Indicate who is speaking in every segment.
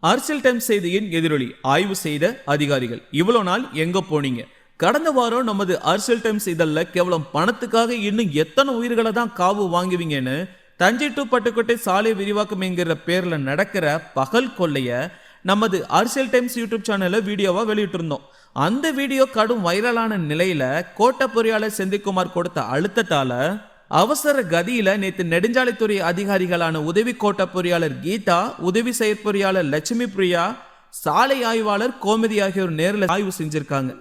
Speaker 1: அரசியல் டைம்ஸ் செய்தியின் எதிரொலி ஆய்வு செய்த அதிகாரிகள். இவ்வளவு நாள் எங்க போனீங்க? கடந்த வாரம் நமது அரசியல் டைம்ஸ் இதழ்ல கேவலம் பணத்துக்காக இன்னும் எத்தனை உயிர்களை தான் காவு வாங்குவீங்கன்னு தஞ்சை டு பட்டுக்கோட்டை சாலை விரிவாக்கம் என்கிற பேர்ல நடக்கிற பகல் கொள்ளைய நமது அரசியல் டைம்ஸ் யூடியூப் சேனல்ல வீடியோவா வெளியிட்டு இருந்தோம். அந்த வீடியோ கடும் வைரலான நிலையில கோட்ட பொறியாளர் செந்தில்குமார் கொடுத்த அழுத்தத்தால அவசர கதியில நேற்று நெடுஞ்சாலைத்துறை அதிகாரிகளான உதவி கோட்ட பொறியாளர் கீதா, உதவி செயற்பொறியாளர் லட்சுமி பிரியா, சாலை ஆய்வாளர் கோமதி ஆகியோர் நேரில் ஆய்வு செஞ்சிருக்காங்க.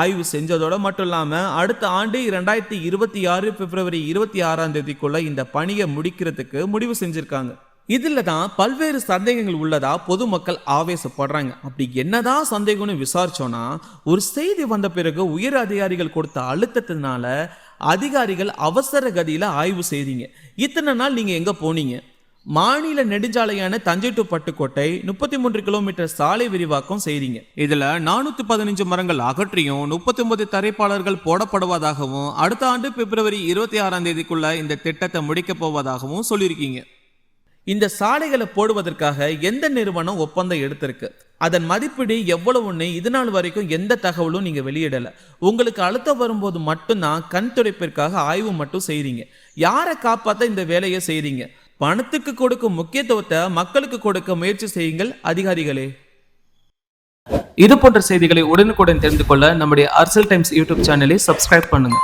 Speaker 1: ஆய்வு செஞ்சதோட மட்டும் இல்லாம அடுத்த ஆண்டு 2026 பிப்ரவரி 26 இந்த பணியை முடிக்கிறதுக்கு முடிவு செஞ்சிருக்காங்க. இதுல தான் பல்வேறு சந்தேகங்கள் உள்ளதா பொதுமக்கள் ஆவேசப்படுறாங்க. அப்படி என்னதான் சந்தேகம்னு விசாரிச்சோன்னா, ஒரு செய்தி வந்த பிறகு உயர் அதிகாரிகள் கொடுத்த அழுத்தத்தினால அதிகாரிகள் அவசர கதியில ஆய்வு செய்தீங்க. இத்தனை நாள் நீங்க எங்க போனீங்க? மாநில நெடுஞ்சாலையான தஞ்சை டு பட்டுக்கோட்டை 33 கிலோமீட்டர் சாலை விரிவாக்கம் செய்தீங்க. இதுல 415 மரங்கள் அகற்றியும் 39 தரைப்பாளர்கள் போடப்படுவதாகவும் அடுத்த ஆண்டு பிப்ரவரி 26 இந்த திட்டத்தை முடிக்க போவதாகவும் சொல்லியிருக்கீங்க. இந்த சாலைகளை போடுவதற்காக எந்த நிறுவனம் ஒப்பந்தம் எடுத்திருக்கு, அதன் மதிப்பீடு எவ்வளவுன்னு இது நாள் வரைக்கும் எந்த தகவலும் நீங்க வெளியிடல. உங்களுக்கு அழுத்தம் வரும்போது மட்டும்தான் கண் துடைப்பிற்காக ஆய்வு மட்டும் செய்றீங்க. யாரை காப்பாற்ற இந்த வேலையை செய்றீங்க? பணத்துக்கு கொடுக்கும் முக்கியத்துவத்தை மக்களுக்கு கொடுக்க முயற்சி செய்யுங்கள் அதிகாரிகளே. இது போன்ற செய்திகளை உடனுக்குடன் தெரிந்து கொள்ள நம்முடைய அரசியல் டைம்ஸ் யூடியூப் சேனலை சப்ஸ்கிரைப் பண்ணுங்க.